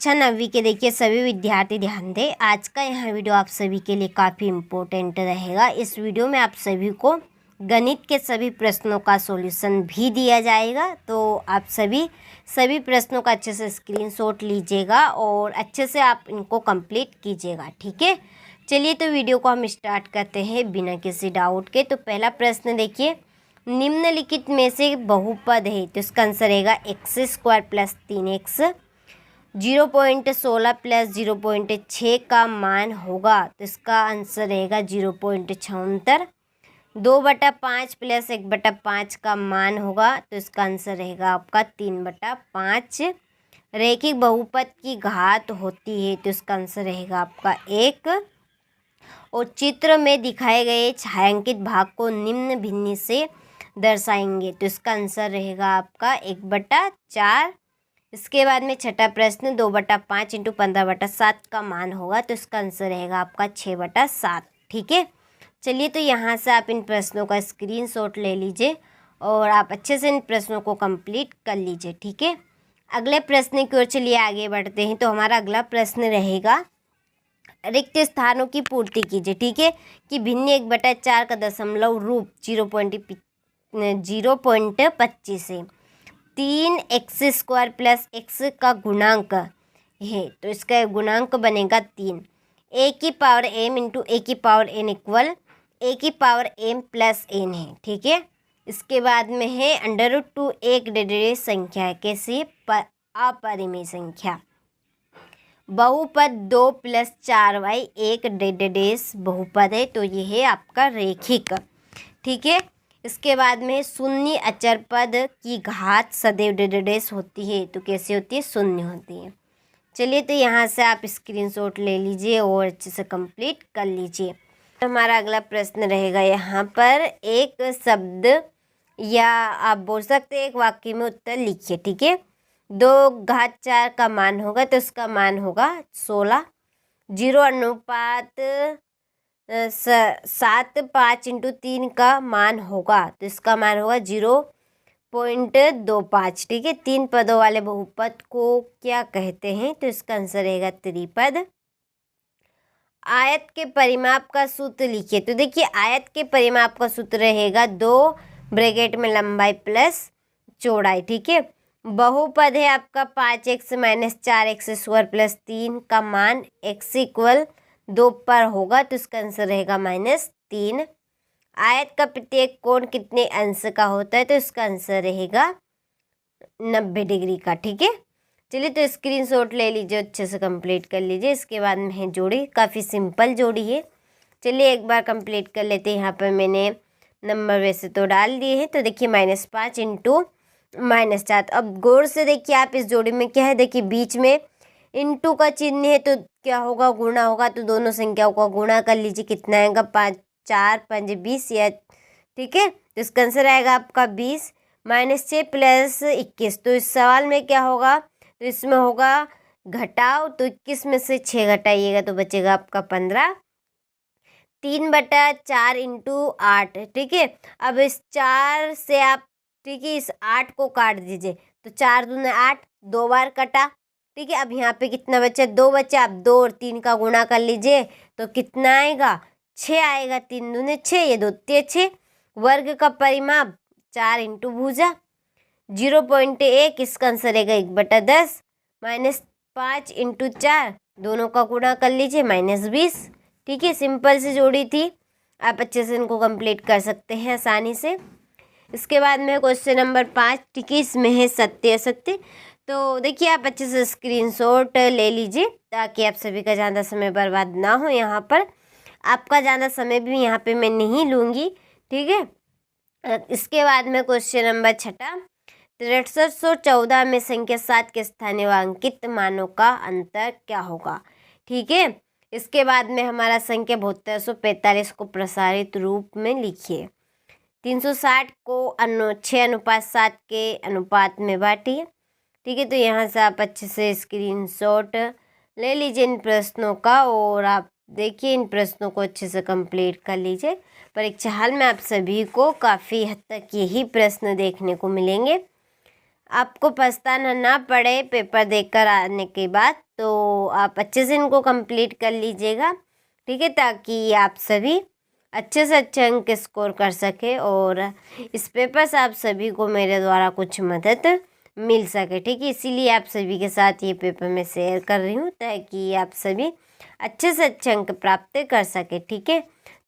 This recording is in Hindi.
अच्छा नवी के देखिए सभी विद्यार्थी ध्यान दें। आज का यहाँ वीडियो आप सभी के लिए काफ़ी इम्पोर्टेंट रहेगा। इस वीडियो में आप सभी को गणित के सभी प्रश्नों का सॉल्यूशन भी दिया जाएगा, तो आप सभी प्रश्नों का अच्छे से स्क्रीनशॉट लीजिएगा और अच्छे से आप इनको कंप्लीट कीजिएगा। ठीक है, चलिए तो वीडियो को हम स्टार्ट करते हैं बिना किसी डाउट के। तो पहला प्रश्न देखिए, निम्नलिखित में से बहुपद है तो इसका आंसर रहेगा x² प्लस 3x 0.16 प्लस 0.6 का मान होगा तो इसका आंसर रहेगा 0.76। 2/5 प्लस 1/5 का मान होगा तो इसका आंसर रहेगा आपका 3/5। रैखिक बहुपद की घात होती है तो इसका आंसर रहेगा आपका 1। और चित्र में दिखाए गए छायांकित भाग को निम्न भिन्नी से दर्शाएंगे तो इसका आंसर रहेगा आपका 1/4। इसके बाद में छठा प्रश्न, 2/5 × 15/7 का मान होगा तो इसका आंसर रहेगा आपका 6/7। ठीक है, चलिए तो यहाँ से आप इन प्रश्नों का स्क्रीनशॉट ले लीजिए और आप अच्छे से इन प्रश्नों को कंप्लीट कर लीजिए। ठीक है, अगले प्रश्न की ओर चलिए आगे बढ़ते हैं। तो हमारा अगला प्रश्न रहेगा, रिक्त स्थानों की पूर्ति कीजिए। ठीक है, कि भिन्न 1/4 का दशमलव रूप 0.25 है। 3x² प्लस x का गुणांक है तो इसका गुणांक बनेगा 3। a की पावर m इंटू a की पावर n इक्वल a की पावर m प्लस n है। ठीक है, इसके बाद में है √2 एक डेढ़ संख्या है। कैसी? अपरिमेय संख्या। बहुपद 2 + 4y एक डेढ़ बहुपद है तो ये है आपका रेखिक। ठीक है, इसके बाद में शून्य अचर पद की घात सदैव डेढ़ होती है तो कैसे होती है? शून्य होती है। चलिए तो यहाँ से आप स्क्रीनशॉट ले लीजिए और अच्छे से कंप्लीट कर लीजिए। हमारा अगला प्रश्न रहेगा यहाँ पर, एक शब्द या आप बोल सकते हैं एक वाक्य में उत्तर लिखिए। ठीक है, 2/4 का मान होगा तो इसका मान होगा 16। 0.75 × 3 का मान होगा तो इसका मान होगा 0.25। ठीक है, 3 पदों वाले बहुपद को क्या कहते हैं? तो इसका आंसर रहेगा त्रिपद। आयत के परिमाप का सूत्र लिखिए। तो देखिए, आयत के परिमाप का सूत्र रहेगा 2 ब्रैकेट में लंबाई प्लस चौड़ाई। ठीक है, बहुपद है आपका 5x - 4x² प्लस 3 का मान x = 2 पर होगा तो इसका आंसर रहेगा -3। आयत का प्रत्येक कोण कितने अंश का होता है? तो इसका आंसर रहेगा 90 डिग्री का। ठीक है, चलिए तो स्क्रीनशॉट ले लीजिए, अच्छे से कंप्लीट कर लीजिए। इसके बाद में है जोड़ी, काफ़ी सिंपल जोड़ी है। चलिए एक बार कंप्लीट कर लेते हैं। यहाँ पर मैंने नंबर वैसे तो डाल दिए हैं। तो देखिए -5 × -4। अब गौर से देखिए आप इस जोड़ी में क्या है, देखिए बीच में इंटू का चिन्ह है तो क्या होगा? गुणा होगा। तो दोनों संख्याओं का गुणा कर लीजिए, कितना आएगा? 5 × 4 = 20 या। ठीक है, तो इसका आंसर आएगा आपका 20। -6 + 21। तो इस सवाल में क्या होगा? तो इसमें होगा घटाव, तो 21 में से 6 घटाइएगा तो बचेगा आपका 15। 3/4 × 8। ठीक है, अब इस 4 से आप, ठीक है, इस 8 को काट दीजिए तो 4 दूने 8, 2 बार कटा। ठीक है, अब यहाँ पे कितना बचा? 2 बचा। अब 2 और 3 का गुणा कर लीजिए तो कितना आएगा? 6 आएगा। 3 दूने 6, ये 2 × 6। वर्ग का परिमाप 4 × भुजा 0.1, इसका आंसर रहेगा 1/10। -5 × 4, दोनों का गुणा कर लीजिए -20। ठीक है, सिंपल सी जोड़ी थी, आप अच्छे से इनको कंप्लीट कर सकते हैं आसानी से। इसके बाद में क्वेश्चन नंबर 5। ठीक है, इसमें है सत्य असत्य। तो देखिए आप अच्छे से स्क्रीनशॉट ले लीजिए ताकि आप सभी का ज़्यादा समय बर्बाद ना हो। यहाँ पर आपका ज़्यादा समय भी यहाँ पे मैं नहीं लूँगी। ठीक है, इसके बाद में क्वेश्चन नंबर 6। 6314 में संख्या 7 के स्थानीय व अंकित मानों का अंतर क्या होगा? ठीक है, इसके बाद में हमारा संख्या 7245 को प्रसारित रूप में लिखिए। 360 को 6:7 के अनुपात में बांटिए। ठीक है, तो यहाँ से आप अच्छे से स्क्रीनशॉट ले लीजिए इन प्रश्नों का और आप देखिए इन प्रश्नों को अच्छे से कंप्लीट कर लीजिए। परीक्षा हाल में आप सभी को काफ़ी हद तक यही प्रश्न देखने को मिलेंगे। आपको पछताना ना पड़े पेपर देकर आने के बाद। तो आप अच्छे से इनको कंप्लीट कर लीजिएगा, ठीक है, ताकि आप सभी अच्छे से अच्छे अंक स्कोर कर सके और इस पेपर से आप सभी को मेरे द्वारा कुछ मदद मिल सके, ठीक है। इसीलिए आप सभी के साथ ये पेपर मैं शेयर कर रही हूँ ताकि आप सभी अच्छे से अच्छे अंक प्राप्त कर सके, ठीक है।